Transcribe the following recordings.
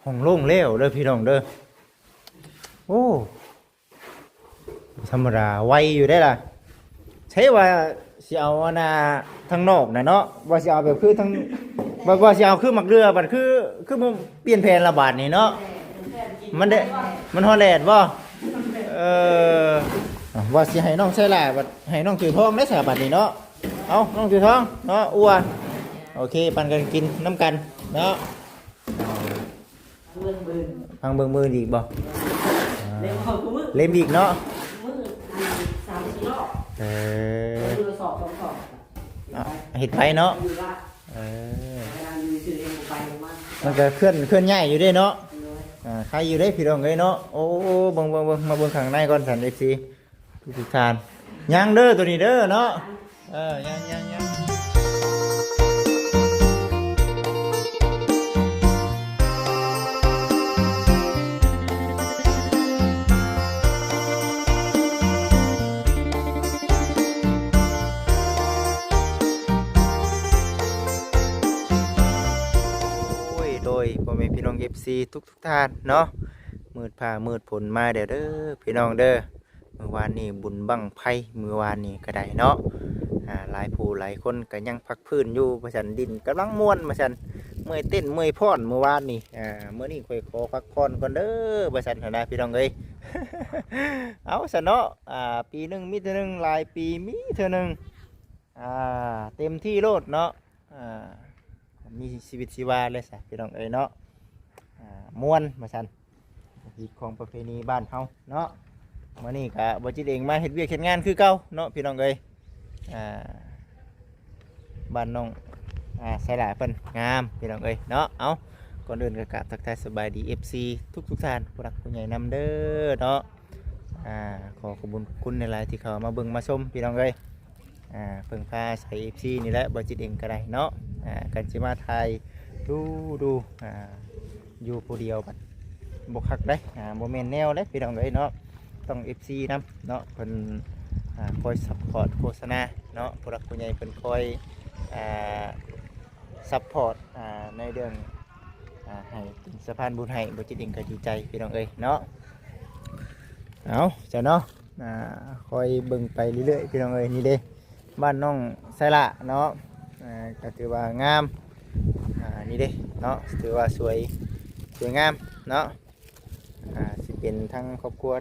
ห้องโล่งแล้วเด้อพี่น้องเด้อโอ้ธรรมดาไวอยู่ได้ล่ะใช่ว่าสิเอาอันน่ะทางนอกน่ะเนาะว่าสิเอาแบบคือทางว่าสิเอาคือมักเรือบัดคือมันเปลี่ยนแผนละบาดนี่เนาะมันได้มันฮอดแลนด์บ่เออว่าสิให้น้องใส่ล่ะบัดให้น้องถือทองได้ซะบัดนี้เนาะเอาน้องถือทองเนาะอัวโอเคปันกันกินน้ำกันเนาะพังเบิ่งมืออีกบ่เล่มอีกเนาะเออเห็ดไปเนาะมันก็เคลื่อนใหญ่อยู่ด้วยเนาะใครอยู่ได้พี่น้องเลยเนาะโอ้เบิ่งมาเบิ่งข้างในก่อนสันเอฟซีทุกทานยังเด้อตัวนี้เด้อเนาะยังโดยพ่อแม่พี่น้องเอฟซีทุกท่านเนาะมืดผ้ามืดฝนมาเด้อพี่น้องเด้อเมื่อวานนี้บุญบั้งไพ่เมื่อวานนี้ก็ได้เนาะหลายผู้หลายคนก็ยังพักพื้นอยู่ประชันดินกำลังม่วนประชันเมื่อยเต้นเมื่อยพ่อนเมื่อวานนี้เมื่อนี้ค่อยขอพักผ่อนก่อนเด้อประชันนะพี่น้องเอ้ย เอาซะเนาะปีหนึ่งมีเท่านึงหลายปีมีเท่านึงเต็มที่โลดเนาะมีชีวิตชีวาเลยสิพี่น้องเอ้ยเนาะม่วนมาชันอีกของประเพณีบ้านเฮาเนาะมื้อนี้ก็บ่จิตเองมาเฮ็ดเวียกเฮ็ดงานคือเก่าเนาะพี่น้องเอ้ยบ้านน้องใส่หลายเพิ่นงามพี่น้องเอ้ยเนาะเอาก่อนอื่นก็กราบทักทายสบายดี FC ทุกท่านผู้รักผู้ใหญ่นำเด้อเนาะขอขอบคุณในหลายที่เข้ามาเบิ่งมาชมพี่น้องเอ้ยเพิ่งพาใส่ FC นี่แหละบ่จิตเองก็ได้เนาะกันสิมาถ่ายดูอยู่ผู้เดียวบัดบ่คักได้บ่แม่นแนวเด้พี่น้องเอ้ยเนาะต้อง FC นำเนาะเพิ่นคอยซัพพอร์ตโฆษณาเนาะผู้รักผู้ใหญ่เพิ่นคอยซัพพอร์ตในเรื่องให้เป็นสะพานบุญให้บ่จิตเองก็ดีใจพี่น้องเอ้ยเนาะเอาจ้ะเนาะคอยเบิ่งไปเรื่อยๆพี่น้องเอ้ยนี่เด้บ้านน้องไสละเนาะก็ถือว่างามนี่เด้เนาะถือว่าสวยงามเนาะสิเป็นทั้งครอบครัว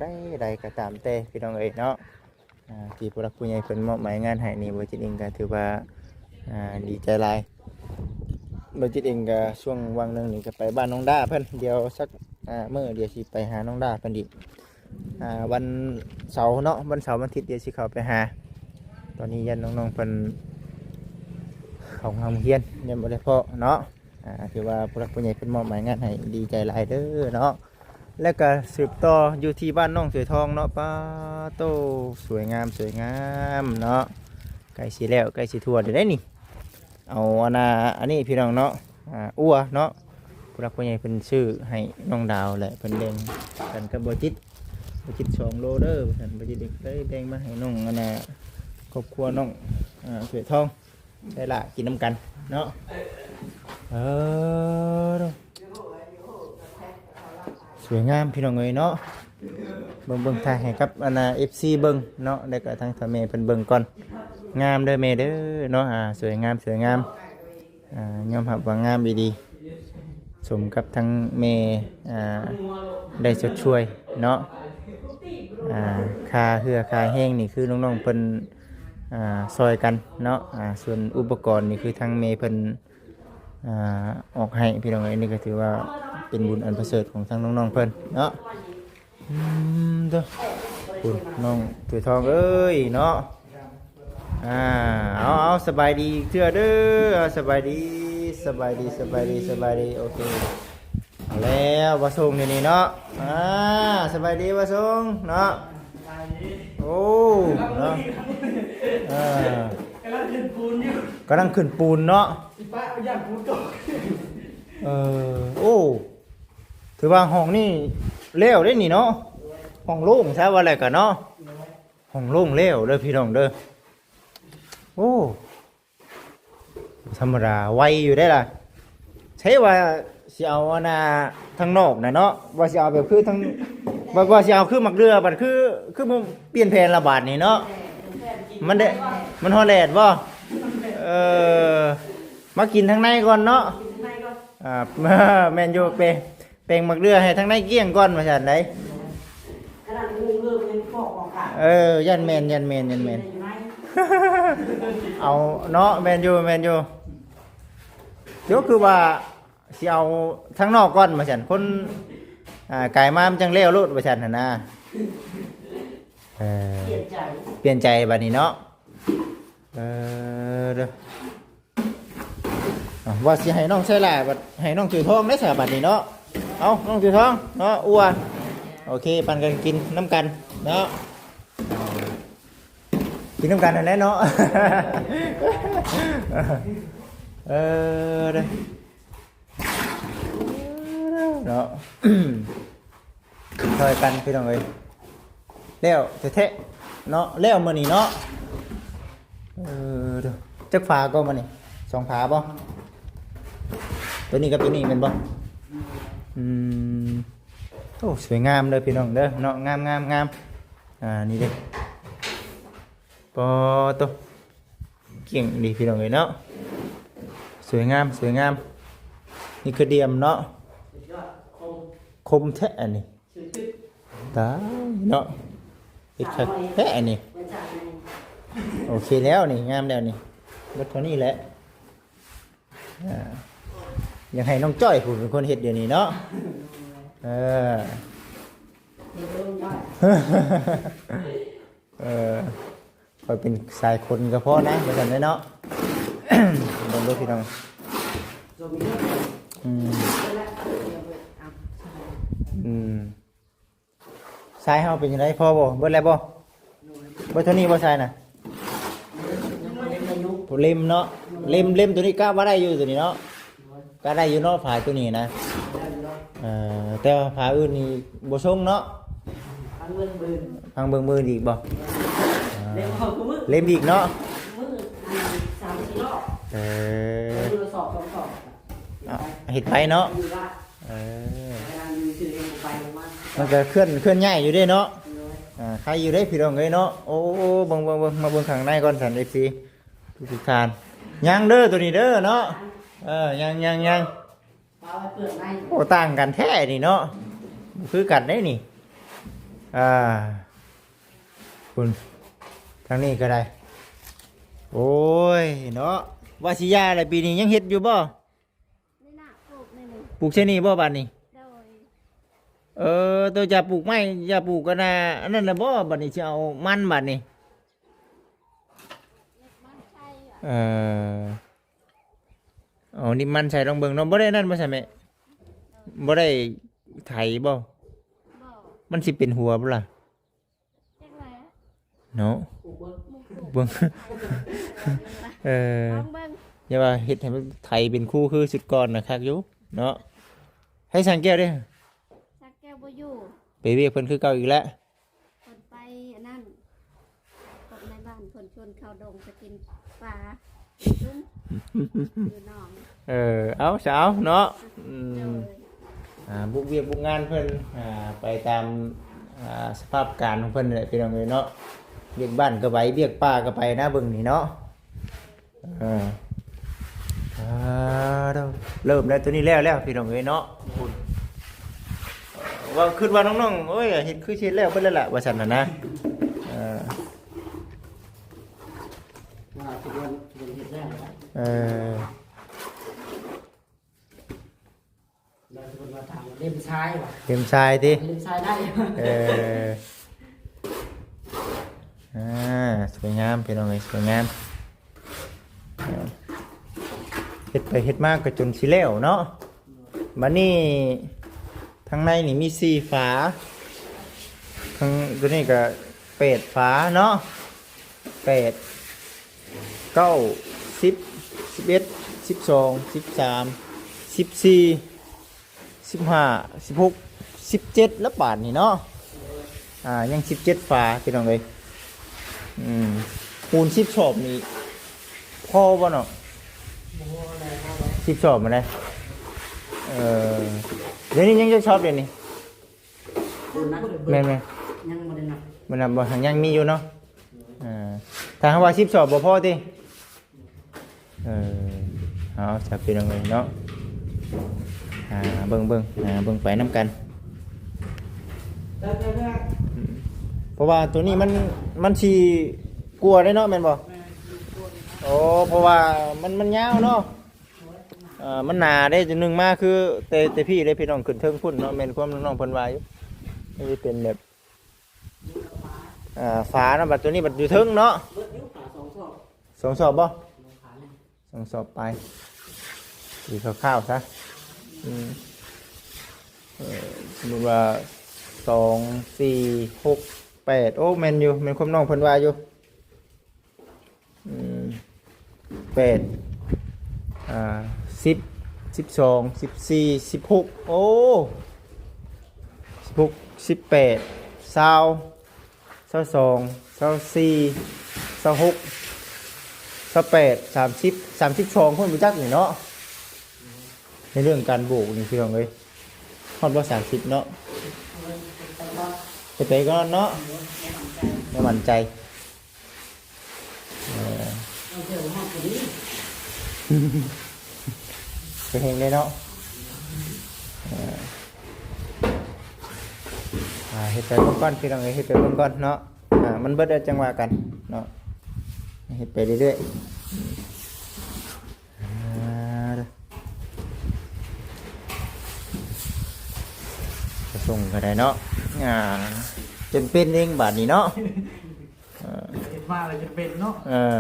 ได้ก็ตามแต่พี่น้องเอ้ยเนาะที่ผู้รักผู้ใหญ่เพิ่นมอบหมายงานให้นี่บ่จิตเองก็ถือว่าดีใจหลายบ่จิตเองก็ช่วงวังนึงนี่ก็ไปบ้านน้องดาเพิ่นเดี๋ยวสักมื้อเดี๋ยวสิไปหาน้องดาเพิ่นอีกวันเสาร์เนาะวันเสาร์วันอาทิตย์เดี๋ยวสิเข้าไปหาตอนนี้ยันน้องๆเพิ่นของทำเฮียนยังบ่ได้พอเนาะถือว่าผู้รักผู้ใหญ่เป็นมอบหมายงานให้ดีใจหลายเด้อเนาะแล้วก็สืบต่ออยู่ที่บ้านน้องสวยทองเนาะป้าโตสวยงามเนาะใกล้สิแล้วใกล้สิทั่วได้นี่เอาอันนี้พี่น้องเนาะอัวเนาะผู้รักผู้ใหญ่เป็นชื่อให้น้องดาวแหละเป็นเล่นกันกับบ่จิต2 โลเด้อเพิ่นบ่จิตเด็กได้แบ่งมาให้น้องครอบครัวน้องสวยทองได้ละกินน้ำกันเนาะสวยงามพี่น้องเอ้ยเนาะเบิ่งถ่ายให้กับFC เบิ่งเนาะแล้วก็ทางทำเมเพิ่นเบิ่งก่อนงามเด้อแม่เด้อเนาะสวยงามยอมรับว่างามดีสมกับทั้งแม่ได้ชดช่วยเนาะค่าเหือค่าแห้งนี่คือน้องๆเพิ่นซอยกันเนาะส่วนอุปกรณ์นี่คือทางเมย์เพิ่นออกให้พี่น้องเอ้ยนี่ก็ถือว่าเป็นบุญอันประเสริฐของทางน้องๆเพิ่นเนาะเด้อคุณน้องถือทองเอ้ยเนาะเอาสบายดีเชื่อเด้อสบายดีโอเคแล้ววาส่งนี่เนาะสบายดีวาส่งเนาะโอ้เนาะกำลังขึ้นปูนเนาะโอ้ถือว่าห้องนี่เลี้ยวได้นี่เนาะห้องโล่งใช่ว่าอะไรกันเนาะห้องโล่งเลี้ยวเด้อพี่น้องเด้อโอ้ธรรมดาไวอยู่ได้ล่ะใช่ว่าสิ สิเอาอันน่ะทางนอกน่ะเนาะว่าสิเอาแบบคือทางว่าสิเอาคือมักเรือบัดคือมันเปลี่ยนแผนละบาดนี่เนาะมันได้มันฮอดแลดบ่เออมากินทางในก่อนเนาะอ่า แม่นอยู่เปลงมักเรือให้ทางในเกลี้ยงก่อนว่าซั่นไดยันแม่นเอาเนาะแม่นอยู่เดี๋ยวคือว่าสิเอาทางนอกก่อนว่าซั่นคนไก่มามันจังเลี้ยวรถว่าซั่นหั่นนะเปลี่ยนใจบัดนี้เนาะเด้อว่าสิให้น้องใส่หลายบัดให้น้องถือทองได้ซะบัดนี้เนาะเอาน้องถือทองเนาะอ้วนโอเคปันกันกินน้ำกันเนาะกินน้ำกันนั่นแหละเนาะเด้อเนาะช่วยกันพี่น้องเอ้ยแล้วเท่ๆเนาะแล้วมื้อนี้เนาะเด้อจักฝาก็มื้อนี้2ฝาบ่ตัวนี้กับตัวนี้แม่นบ่โอ้สวยงามเลยพี่น้องเด้อเนาะงามนี่เด้ปอตัวเก่งดีพี่น้องเอ้ยเนาะสวยงามนี่คือเดียมเนาะคมแท้อันนี้ตายเนาะอีกแท้อันนี้โอเคแล้วนี่งามแล้วนี่รถเท่านี้แหละยังให้น้องจ้อยผู้เป็นคนเฮ็ดเดี๋ยวนี้เนาะคอยเป็นสายคนก็พอนะไม่จำได้เนาะลองดูพี่น้องสายเฮาเป็นยังไงพอบ่เบิดแล้วบ่เท่านี้บ่สายน่ะเล่มเนาะเล่มตัวนี้กล้าว่าได้อยู่ตัวนี้เนาะก็ได้อยู่เนาะผาตัวนี้นะแต่ว่าผาอื่นนี่บ่ส่งเนาะพังเบิ่งมืออีกบ่เล่มอีกเนาะเห็ดไปเนาะมันก็เคลื่อนง่ายอยู่ด้วยเนาะใครอยู่ได้พี่น้องเลยเนาะโอ้เบิ่งมาเบิ่งข้างในก่อนสันFCทุกท่านยังเด้อตัวนี้เด้อเนาะยังโอ้ต่างกันแท้นี่เนาะคือกันได้นี่คุณทางนี้ก็ได้โอ้ยเนาะวาสิยาอะไรปีนี้ยังเฮ็ดอยู่บ่ปลูกเช่นนี้บ่บานนี้ตัวจะปลูกไม้จะปลูกกันนะอันนั้นน่ะบ่บัดนี้สิเอามันบัดนี้นี่มันใส่ลองเบิ่งเนาะบ่ได้นั่นบ่ใช่แม่บ่ได้ไถบ่มันสิเป็นหัวบ่ล่ะเนาะเบิ่งอย่าว่าเฮ็ดให้มันไถเป็นคู่คือสุดก่อนน่ะคักอยู่เนาะให้สังแก้วเด้สังแก้วบ่อยู่ไปเรียกเพิ่นคือเก่าอีกแล้วเพิ่นไปอันนั้นคนในบ้านเพิ่นชวนเข้าดงจะกินปลาเอาสาวเนาะบุกเวียกบุกงานเพิ่นไปตามสภาพการของเพิ่นเลยพี่น้องเลยเนาะเบียกบ้านก็ไปเบียกป้าก็ไปนะเบิ่งนี่เนาะเริ่มแล้วตัวนี้แล้วพี่น้องเลยเนาะว่าขึ้นว่าน้องๆโอ้ยเห็นคือเช็ดแล้วเพิ่นแล้วล่ะว่าซั่นน่ะนะเล่มชายว่ะเล่มชายดิเล่มชายได้สวยงามพี่น้องสวยงามเฮ็ดไปเฮ็ดมากก็จนสิแล้วเนาะบัดนี้ทางในนี่มี4ฝาทางตัวนี้ก็8ฝาเนาะ8 9 10 11 12 13 14 15 16 17แล้วบาทนี่เนาะยัง17ฝาพี่น้องเอ้ยปูน10ชอบนี่พอบ่เนาะ10ชอบมาได้ เออเดี๋ยวนี้ยังจะชอบเดี๋ยวนี้ คุณนะ แม่น ยังบ่ได้นับ มันนำบ่ยังมีอยู่เนาะถ้าหากว่า10 สอบบ่พอติเอาจะเป็นยังไงเนาะเบิ่งไปน้ำกันเพราะว่าตัวนี้มันสิกลัวได้เนาะแม่นบ่โอ้เพราะว่ามันยาวเนาะมันหนาได้จนหนึ่งมากคือแต่พี่ได้พี่น้องขึ้นเทิงพุ่นเนาะแม่นความน้องเพิ่นว่าอยู่นี่เป็นแบบฝาเนาะบัดตัวนี้บัดอยู่เทิงเนาะ เบิดยุขา2ซอก 2 สอบบ่ ขาหนึ่ง 2 สอบไปดีคร่าวๆซะสมมุติว่า2 4 6 8โอ้แม่นอยู่แม่นความน้องเพิ่นว่าอยู่8 10 12 14 16โอ้16 18 20 22 24 26 28 30 32คนรู้จักนี่เนาะในเรื่องการโบกนี่พี่น้องเอ้ยฮอดบ่30เนาะไปก็เนาะไม่มั่นใจเอาเจอห้องตัวนี้ ไปเฮงเลยเนาะเฮ็ดไปเบิ่งก่อนพี่น้องเอ้ยเฮ็ดไปเบิ่งก่อนเนาะมันเบิดได้จังหวะกันเนาะเฮ็ดไปเรื่อยๆส่งก็ได้เนาะจนเป็นเองบาดนี้เนาะเฮ็ดมาแล้วจะเป็นเนาะ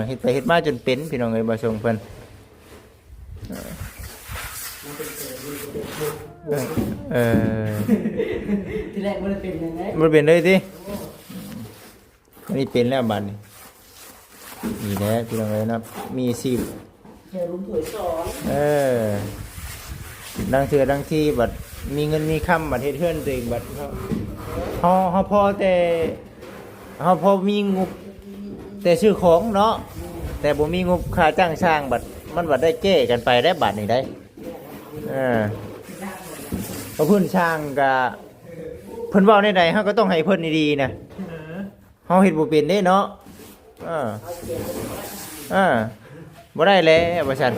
เฮ็ดไปเฮ็ดมาจนเป็นพี่น้องเอ้ยบ่ส่งเพิ่นที่แรกบ่ได้เป็นยังไง บ่เป็นเลยติอันนี้เป็นแล้วบาดนี้นี่แหละพี่น้องเอ้ยนะมีสิบ แค่ลุงถวยสอน ดังเถื่อดังที่บัดมีเงินมีคำบัดเฮ็ดเฮือนตัวเองบัดเฮาพอแต่เฮาพอมีงบแต่ซื้อของเนาะแต่บ่มีงบค่าจ้างสร้างบัดมันบัดได้แก้กันไปได้บัดนี้ได้เพราะเพิ่นช่างก็เพิ่นเว้าในใดเฮาก็ต้องให้เพิ่นดีๆนะเฮาเฮ็ดบ่เป็นเด้เนาะบ่ได้แล้วว่าซั่น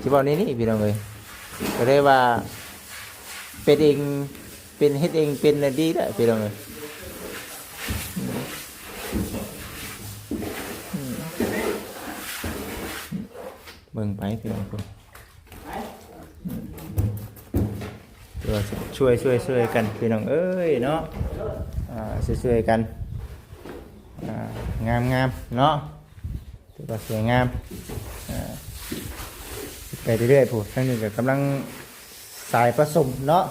สิเว้านี่พี่น้องเอ้ยก็เลยว่าเป็นเองเป็นเฮ็ดเองเป็นน่ะดีแล้วพี่น้องเอ้ยเบิ่งไปพี่น้องพุ่นตัวช่วยกันพี่น้องเอ้ยเนาะช่วยกันงามเนาะตัวสวยงามไปเรื่อยๆผู้ทั้งนี้ก็กำลังสายผสมเนาะ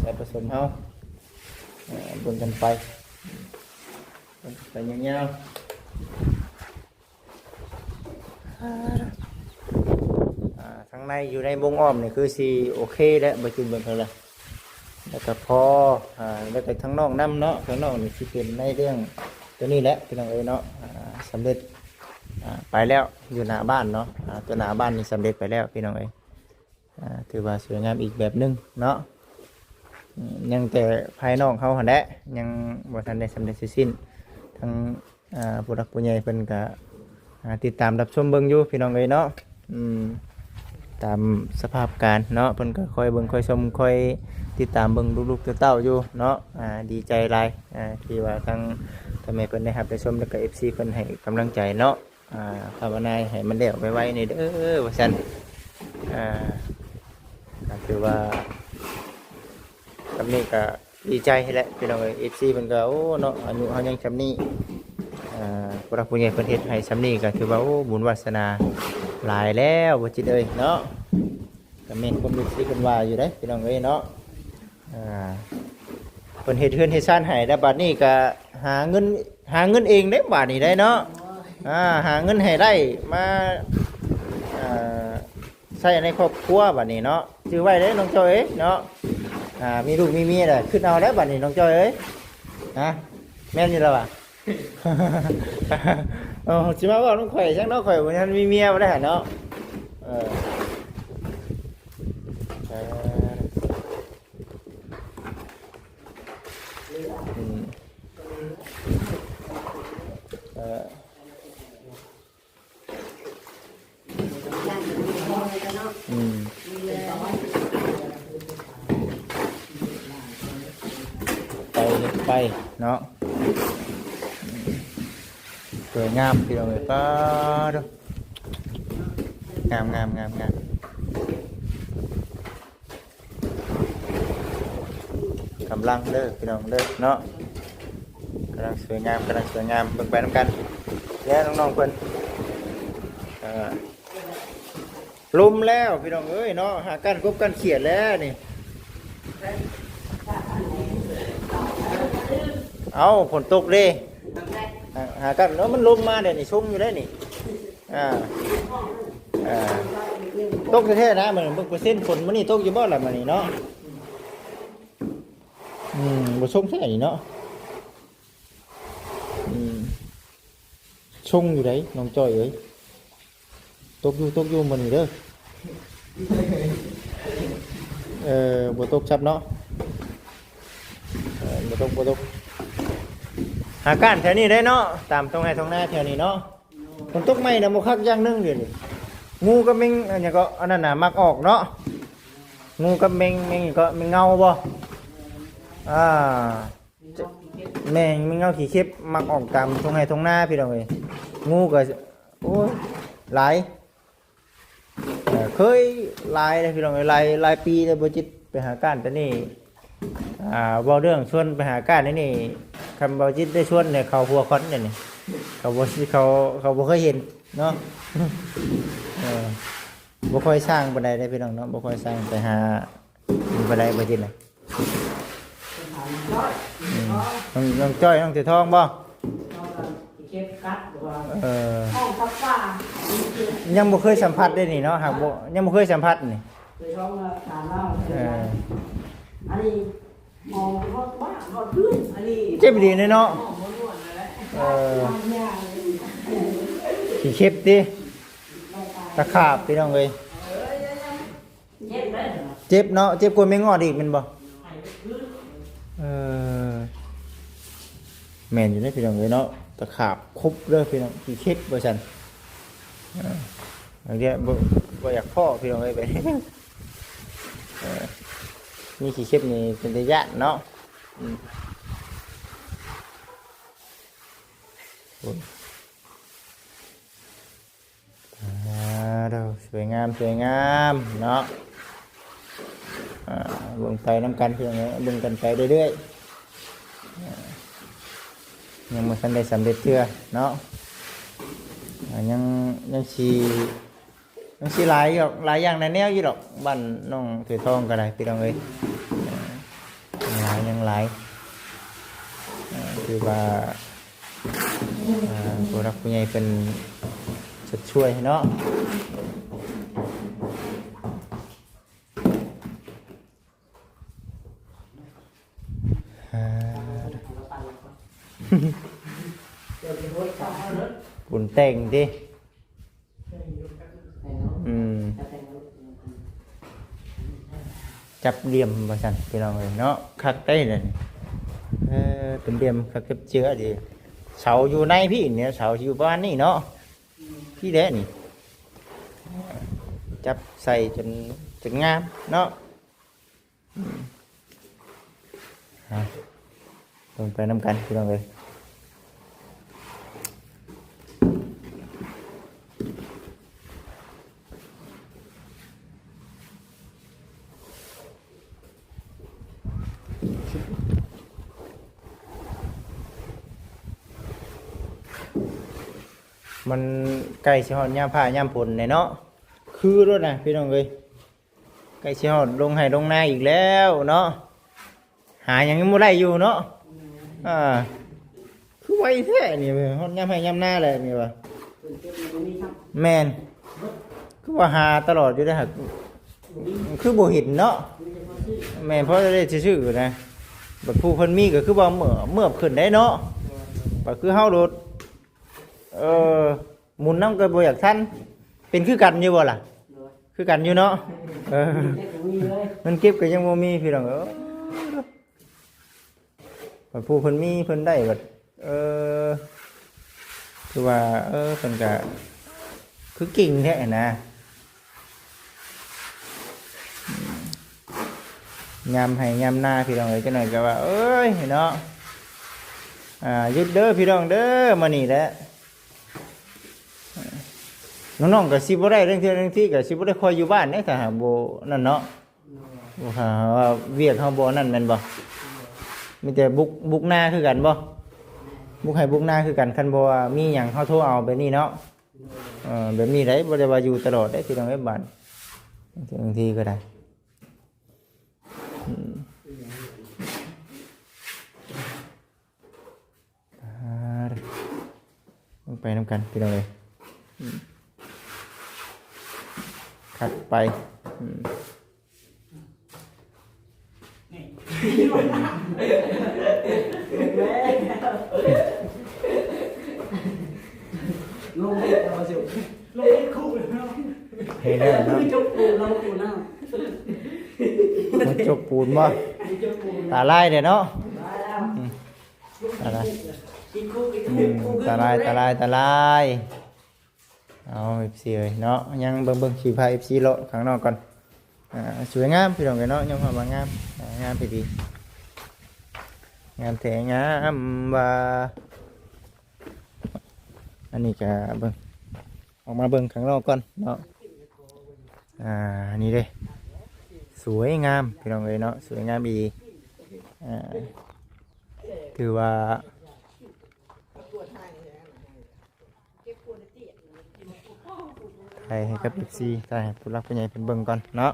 สายผสมเฮาเบิ่งกันไปยาวๆทั้งในอยู่ในวงอ้อมนี่คือสิโอเคแล้วบ่จุนเบิ่งเท่าไหร่แล้วก็พอแล้วก็ทั้งนอกน้ำเนาะทั้งนอกนี่สิเป็นในเรื่องตัวนี้แหละพี่น้องเอ้ยเนาะสำเร็จไปแล้วอยู่หน้าบ้านเนาะตัวหน้าบ้านนี่สำเร็จไปแล้วพี่น้องเอ้ยถือว่าสวยงามอีกแบบนึงเนาะยังแต่ภายนอกเขาหั่นแหละยังบ่ทันได้สำเร็จสิ้นทั้งผู้รักผู้ใหญ่เพิ่นก็ติดตามรับชมเบิ่งอยู่พี่น้องเอ้ยเนาะตามสภาพการเนาะเพิ่นก็คอยเบิ่งคอยชมคอยติดตามเบิ่งลูกๆเต้าๆอยู่เนาะดีใจหลายที่ว่าทั้งทำไมเพิ่นได้รับได้ชมแล้วก็ FC เพิ่นให้กำลังใจเนาะภาวนาให้มันแล้วไวๆนี่เด้อว่าซั่นก็คือว่ากับนี้ก็ดีใจแหละพี่น้องเอ้ย FC เพิ่นก็โอ้เนาะอายุเฮายังจำนี้ผู้รักผู้ใหญ่เพิ่นเฮ็ดให้ซำนี้ก็ถือว่าโอ้บุญวาสนาหลายแล้วบ่จิตเอ้ยเนาะก็แม่นความรู้สึกเพิ่นว่าอยู่เด้พี่น้องเอ้ยเนาะเพิ่นเฮ็ดเฮือนเฮ็ดซ่านให้แล้วบัดนี้ก็หาเงินเองได้บัดนี้ได้เนาะหาเงินให้ได้มาใช้ในครอบครัวบัดนี้เนาะชื่อไว้เด้น้องจ้อยเอ้ยเนาะมีลูกมีเมียแล้วขึ้นเอาแล้วบัดนี้น้องจ้อยเอ้ยแม่นอยู่แล้วว่ะ สิมาบอกน้องข่อยจังเนาะข่อยวันนั้นมีเมียบ่ได้หั่นเนาะ ไปเนาะสวยงามพี่น้องเอ้ยป้าดงามกำลังเด้อพี่น้องเด้อเนาะกำลังสวยงามเบิ่งไปน้ำกันแล้วน้องๆเพิ่นลุมแล้วพี่น้องเอ้ยเนาะหากันกบกันเขียดแล้วนี่เอาฝนตกดิหากันเนาะมันลมมาเดี๋ยวนี่ชุ่มอยู่ได้นี่ตกแท้ๆนะมันเบิ่งเปอร์เซ็นต์ฝนมันนี่ตกอยู่บ่ล่ะมันนี่เนาะบ่ชุ่มแท้นี่เนาะชุ่มอยู่ได้น้องจ้อยเอ้ยตกอยู่มันนี่เด้อบ่ตกชับเนาะบ่ตกหาการแถวนี้ได้เนาะตามตรงไหนตรงหน้าแถวนี้เนาะคนตกไม่นะบ่คักอย่างนึงเดี๋ยวนี้งูกับแมงอันนี้ก็อันนั้นน่ะมักออกเนาะงูกับแมงก็แมงเงาบ่แมงเงาขี้เข็บมักออกตามตรงไหนตรงหน้าพี่น้องเอ้ยงูก็โอ้ยหลายเคยลายเลยพี่น้องลายปีเลยบ่จิตไปหาการแต่นี่เว้าเรื่องชวนไปหาการนี่คำบ่จิตได้ชวนเนี่ยเขาพัวคอนเนี่ยนี่เขาบ่เคยเห็นเนาะบ่ค่อยสร้างบันไดได้พี่น้องเนาะบ่ค่อยสร้างไปหาบันไดบ่จิตน่ะน้องจ้อยน้องถือทองบ่ยังบ่เคยสัมผัสได้นี่เนาะหากบ่ยังบ่เคยสัมผัสนี่เคยท้องมาถามเล่าอันนี้มองฮอดบ้าฮอดพื้นอันนี้เจ็บดีเนาะขี้เข็บติตะขาบพี่น้องเอ้ยเจ็บเนาะเจ็บกว่าแมงงอดอีกแม่นบ่แม่นอยู่ในพี่น้องเอ้ยเนาะตะขาบครบเด้อพี่น้องขี้เข็บบ่ซั่นอันนี้บ่อยากพ่อพี่น้องเอ้ยไปนี่ขี้เข็บนี่เป็นระยะเนาะสวยงามเนาะเบิ่งไปน้ำกันพี่น้องเอ้ยเบิ่งกันไปเรื่อยๆยังบ่ทันได้สำเร็จเทื่อเนาะยังสิหลายอย่างในแนวอยู่ดอกบ้านน้องถือทองก็ได้พี่น้องเอ้ยยังหลายคือว่าผู้รักผู้ใหญ่เป็นจะช่วยเนาะบุญแต่งดิจับเหลี่ยมมาสั่นพี่น้องเลยเนาะคักได้เลยเป็นเหลี่ยมคักเก็บเชื้อดีเสาอยู่ในพี่เนี่ยเสาอยู่บ้านนี่เนาะพี่เด้นี่จับใส่จนงามเนาะลงไปน้ำกันพี่น้องเลยมันใกล้สิฮอดยามผ้ายามฝนเนาะคือรถน่ะพี่น้องเอ้ยใกล้สิฮอดลงให้ลงนาอีกแล้วเนาะหาหยังบ่ได้อยู่เนาะคือไวแท้นี่ฮอดยามให้ยามนาเลยนี่ว่าแม่นคือว่าหาตลอดอยู่ได้หักคือบ่เห็นเนาะแม่นเพราะได้ชื่อๆนะบัดผู้เพิ่นมีก็คือว่าเมื่อขึ้นได้เนาะก็คือเฮารถหมุนน้ำเกิดบ่อยากท่านเป็นคือกันอยู่บ่ล่ะคือกันอยู่เนาะมันเก็บก็ยังบ่มีพี่น้องผู้เพิ่นมีเพิ่นได้แบบคือว่าเพิ่นก็คือเก่งแท้นะยามให้ยามหน้าพี่น้องเอ้ยจังหน่อยก็ว่าเอ้ยเนาะ หยุดเด้อพี่น้องเด้อมานี่แหละน้องๆก็สิบ่ได้เรื่องที่ก็สิบ่ได้คอยอยู่บ้านเด้ถ้าหากบ่นั่นเนาะบ่หาว่าเวียกเฮาบ่นั่นแม่นบ่มีแต่บุกหน้าคือกันบ่บุกให้บุกหน้าคือกันคันบ่ว่ามีหยังเฮาโทรเอาแบบนี้เนาะแบบนี้ได้บ่ได้ว่าอยู่ตลอดได้พี่น้องเอ้ยบ้านบางทีก็ได้ต้องไปน้ำกันพี่น้องเลยขัดไปลงเด็กเอาสิลงเด็กคู่เลยเนาะ เฮ้ยแล้วเนาะ จกปูนเราปูนเนาะ มันจกปูนบ่ตาลายเด้อเนาะตาลายตาลายเอาFCเลยเนาะยังเบิ่งขี่พา FC เลาะข้างนอกก่อนสวยงามพี่น้องเอ้ยเนาะยังว่างามงามไปดีงามแท้งามว่าอันนี้ก็เบิ่งออกมาเบิ่งข้างนอกก่อนเนาะนี่เด้สวยงามพี่น้องเอ้ยเนาะสวยงามดีถือว่าให้กับ FC ถ่ายให้ผู้รักผู้ใหญ่เป็นเบิ่งก่อนเนาะ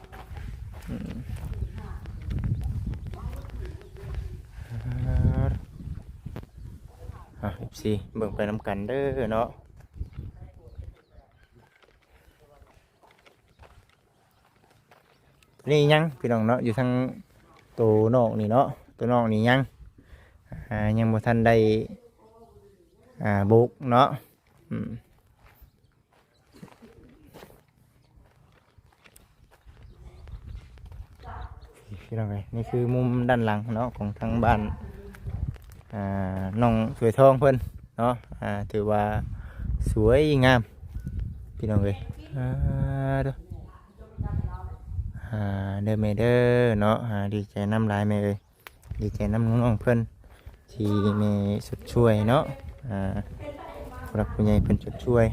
FC เบิ่งไปนำกันเด้อเนาะนี่ยังพี่น้องเนาะอยู่ทางตัวนอกนี่เนาะตัวนอกนี่ยังบ่ทันได้บุกเนาะพี่น้องเอ้ยนี่คือมุมด้านหลังเนาะของทางบ้านน้องสวยทองเพิ่นเนาะถือว่าสวยงามพี่น้องเอ้ยเด้อแม่เด้อเนาะดีใจน้ำลายแม่เอ้ยดีใจน้ำน้องเพิ่นที่แม่สุดช่วยเนาะผู้รักผู้ใหญ่เพิ่นสุดช่วย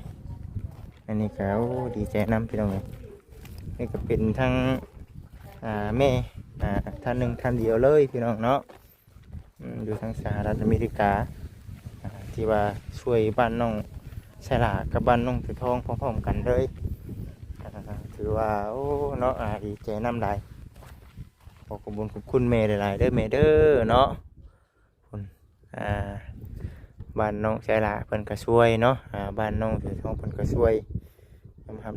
อันนี้ก็ดีใจน้ำพี่น้องเอ้ยนี่ก็เป็นทั้งแม่ท่านหนึ่งท่านเดียวเลยพี่น้องเนาะอยู่ทางสหรัฐอเมริกาที่ว่าช่วยบ้านน้องใส่หลากับบ้านน้องถือทองพร้อมๆกันเลยถือว่าโอ้เนาะดีใจน้ำลายขอบคุณแม่หลายๆเด้อแม่เด้อเนาะคุณบ้านน้องใส่หลาเพิ่นก็ช่วยเนาะบ้านน้องถือทองเพิ่นก็ช่วย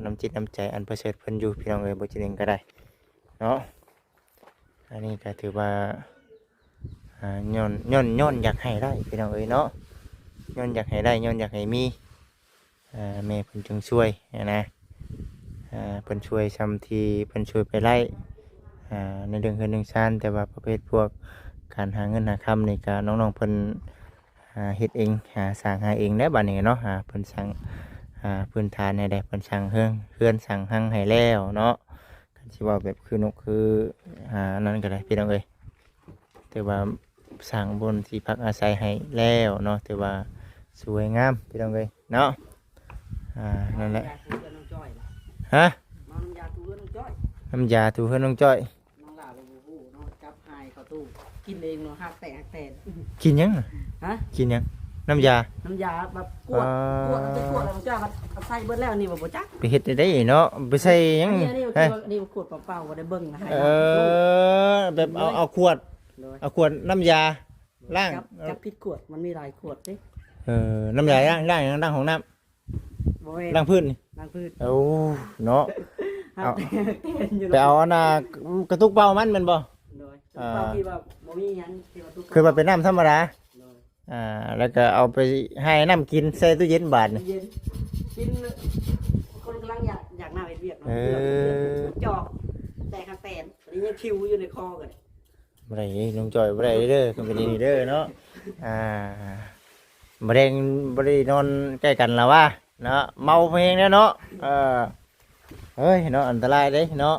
น้ำจิตน้ำใจอันประเสริฐเพิ่นอยู่พี่น้องเอ้ยบ่จิเองก็ได้เนาะอันนี้ก็ถือว่าย้อนอยากให้ได้พี่น้องเอ้ยเนาะย้อนอยากให้ได้ย้อนอยากให้มีแม่เพิ่นจึงช่วยนะเพิ่นช่วยซ้ำทีเพิ่นช่วยไปไล่ในเรื่องเงินเรื่องชานแต่ว่าประเภทพวกการหาเงินหาคำนี่ก็น้องๆเพิ่นเฮ็ดเองสร้างหาเองได้บัดนี้เนาะเพิ่นสั่งพื้นฐานให้ได้เพิ่นสั่งเฮือนสั่งหังให้แล้วเนาะกันสิว่าแบบคือนกคือนั่นก็ได้พี่น้องเอ้ยแต่ว่าสั่งบนที่พักอาศัยให้แล้วเนาะแต่ว่าสวยงามพี่น้องเอ้ยเนาะนั่นแหละฮะน้ำยาถูเฮือนน้องจ้อยน้ำยาถูเฮือนน้องจ้อยน้องหลาไปบูน้องจับหายเข้าตู้กินเองเนาะหักแตกกินยังฮะกินยังน้ำยาแบบกวดไปกวดอะไรจ้ามันใส่เบิดแล้วนี่บ่จักไปเฮ็ดได้เนาะไปใส่ยังนี่ขวดเปล่าๆบ่ได้เบิ่งนะแบบเอาขวดน้ำยาล้างจับผิดขวดมันมีหลายขวดดิน้ำยาล้างของน้ำล้างพื้นโอ้เนาะไปเอาอันกระตุกเป่ามันบ่คือว่าเป็นน้ำธรรมดาแล้วก็เอาไปให้น้ำกินใส่ตู้เย็นบาทกินคนกำลังอยากน้ำเวียดจอกแต่ข้างแตนนี่ยังคิวอยู่ในคอกันบ่ได้ลุงจอยบ่ได้เด้อเป็นนี่เด้อเนาะบ่ได้นอนใกล้กันแล้วว่าเนาะเมาเพลงแล้วเนาะเฮ้ยเนาะอันตรายเด้เนาะ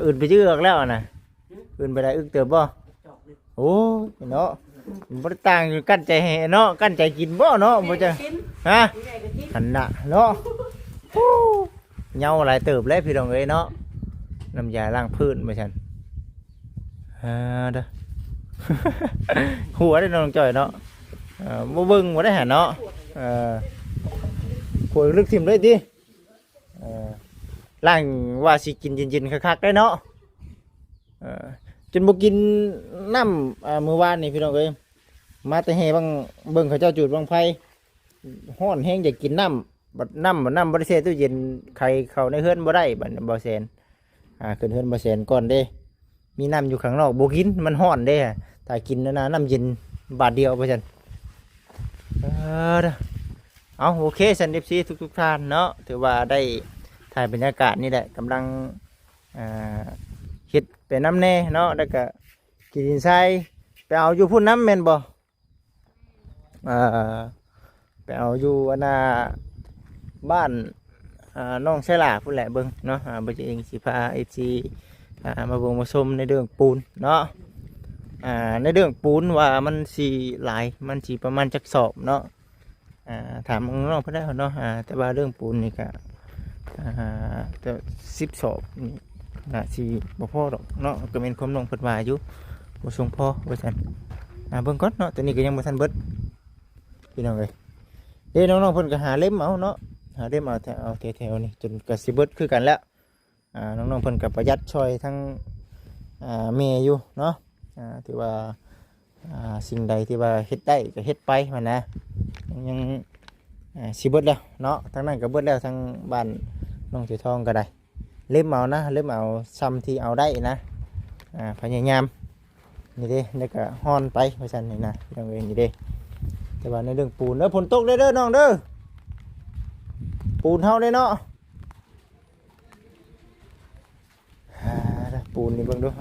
อื่นไปชื่อออกแล้วนะอื่นไปได้อึกเติบบ่โอ้เนาะ บ่ได้ต่างอยู่กั้นใจให้เนาะกั้นใจกินบ่เนาะบ่จะ กิน ฮะ แม่ก็กิน หันน่ะเนาะโอ้เหงาหลายเติบเลยพี่น้องเอ้ยเนาะน้ำยาล้างพื้นบ่ซั่นเด้อ หัวได้น้องจ้อยเนาะบ่เบิ่งบ่ได้หาเนาะขวดลึกทิ่มเลยติล้างว่าสิกินเย็นๆคักๆได้เนาะจนบ่กินน้ำมื้อวานนี่พี่น้องเอ้ยมาแต่แห่บังเบิ่งเขาเจ้าจุดบังไฟฮ้อนแห้งอยากกินน้ำบัดน้ำบ่ได้แช่ตู้เย็นใครเข้าในเฮือนบ่ได้บัดบ่แซนขึ้นเฮือนบ่แซนก่อนเด้มีน้ำอยู่ข้างนอกบ่กินมันฮ้อนเด้ถ้ากินนะน้ำเย็นบาทเดียวไปซั่นเอาโอเคสัน FC ทุกท่านเนาะถือว่าได้ถ่ายบรรยากาศนี่แหละกำลังเฮ็ดไปน้ำแน่เนาะแล้วก็กินดินทรายไปเอาอยู่พุ่นน้ำแม่นบ่ไปเอาอยู่อันน่ะบ้านน้องไชลาพุ่นแหละเบิ่งเนาะบ่จะเองสิพา FC มาเบิ่งมาชมในเรื่องปูนเนาะในเรื่องปูนว่ามันสีหลายมันสีประมาณจักสอบเนาะถามน้องๆเพื่อนได้เนาะแต่ว่าเรื่องปูนนี่ก็จะ10 สอบนี่สีบ่พอดอกเนาะก็เป็นความน้องเพิ่นว่าอยู่บ่ทรงพอว่าซั่นเบิ่งก่อนเนาะตัวนี้ก็ยังบ่ทันเบิดพี่น้องเอ้ยเด้น้องๆเพิ่นก็หาเล่มเอาเนาะหาเล่มเอาแถวๆนี่จนก็สิเบิดคือกันแล้วน้องๆเพิ่นก็ประหยัดช่วยทั้งแม่อยู่เนาะถือว่าสิ่งใดที่ว่าเฮ็ดได้ก็เฮ็ดไปมันนะยังสิเบิดแล้วเนาะทั้งนั้นก็เบิดแล้วทั้งบ้านน้องสีทองก็ได้เล่มเอานะเล่มเอาซ้ำที่เอาได้นะพยายามนี่เด้แล้วก็ฮ้อนไปเพราะฉะนั้นนี่นะน้องเอ้ยนี่เด้แต่ว่าในเรื่องปูนแล้วฝนตกเด้อน้องเด้อปูนเฮาได้เนาะปูนนี่เบิ่งดู1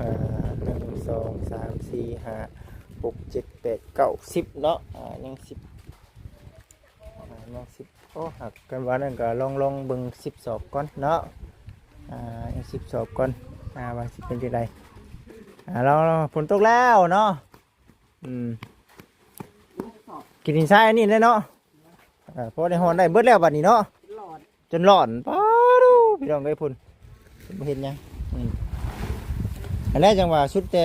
2 3 4 5 6 7 8 9 10เนาะยัง10ยัง10โอ้หักกันว่านั่นก็ลองเบิ่ง10 สอบก่อนเนาะยัง10 สอบก่อนว่าสิเป็นจังไดเราฝนตกแล้วเนาะกินดินทรายนี่เลยเนาะพอได้ฮอนได้เบิดแล้วบัดนี้เนาะจนหลอนป้าดูพี่น้องเอ้ยพุ่นบ่เห็นหยังอันแรกจังว่าชุดแต่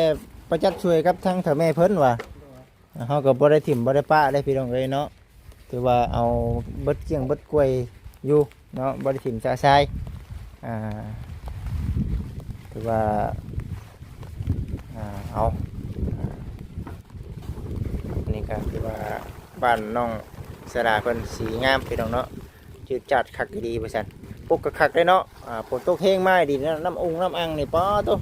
ประจัดช่วยครับทั้งเถาแม่เพิ่นว่าเขาก็บ่ได้ถิ่มบ่ได้ป้าได้พี่น้องเลยเนาะถือว่าเอาเบิดเกี้ยงเบิดกล้วยอยู่เนาะบ่ได้ถิ่มซาซายถือว่าเอาอันนี้ก็คือว่าบ้านน้องสระเพิ่นสีงามพี่น้องเนาะจืดจัดคักดีว่าซั่นปกก็คักได้เนาะฝนตกแห้งมาดีน้ำน้ำอังนี่ป้อตัว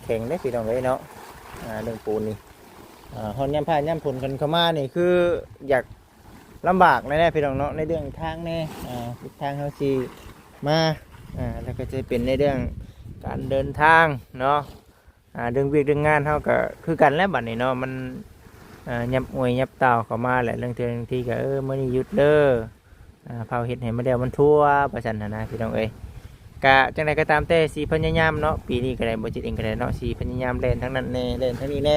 แข็งได้พี่น้องเลยเนาะเรื่องปูนนี่ฮอนย้ำผ้าย้ำผลกันเข้ามานี่คืออยากลำบากแน่ๆพี่น้องเนาะในเรื่องทางแน่ทางเขาสีมาแล้วก็จะเป็นในเรื่องการเดินทางเนาะเรื่องเวียกเรื่องงานเขาก็คือกันแล้วบัดนี้เนาะมันยับอวยยับเต่าเข้ามาแหละเรื่องเทื่อที่ก็มื่อนี้หยุดเด้อเผาเห็ดให้มาเดียวมันทั่วประชันนะพี่น้องเอ้ยกะจังใดก็ตามแต่สีพญายามเนาะปีนี้ก็ได้บ่จิตเองก็ได้เนาะสีพญายามเล่นทั้งนั้นแน่เล่นทั้งนี้แน่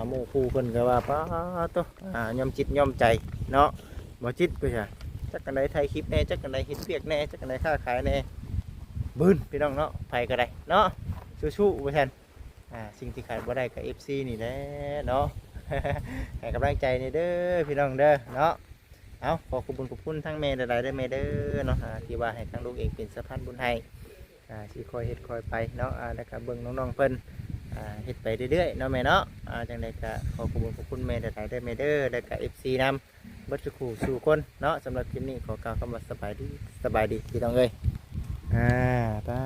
หมู่คู่เพิ่นก็ว่าป้าตัวยอมจิตยอมใจเนาะบ่จิตไปจ้ะจักกันใดไทยคลิปแน่จักกันใดเฮ็ดเวียกแน่จักกันใดค้าขายแน่บื้นพี่น้องเนาะไผก็ได้เนาะสู้ๆประชันสิ่งที่ขาดบ่ได้ก็ FC นี่แหละเนาะ ให้กำลังใจนี่เด้อพี่น้องเด้อเนาะเอาขอขอบคุณทั้งแม่หลายๆเด้อแม่เด้อเนาะที่ว่าให้ทั้งลูกเองเป็นสะพานบุญให้สิคอยเฮ็ดคอยไปเนาะแล้วก็เบิ่งน้องๆเพิ่นเฮ็ดไปเรื่อยๆเนาะแม่เนาะจังได๋ก็ขอขอบคุณแม่หลายๆเด้อแม่เด้อแล้วก็ FC นำเบิดทุกคู่สู่คนเนาะสำหรับคลิปนี้ขอกล่าวคำว่าสบายดีพี่น้องเอ้ยตา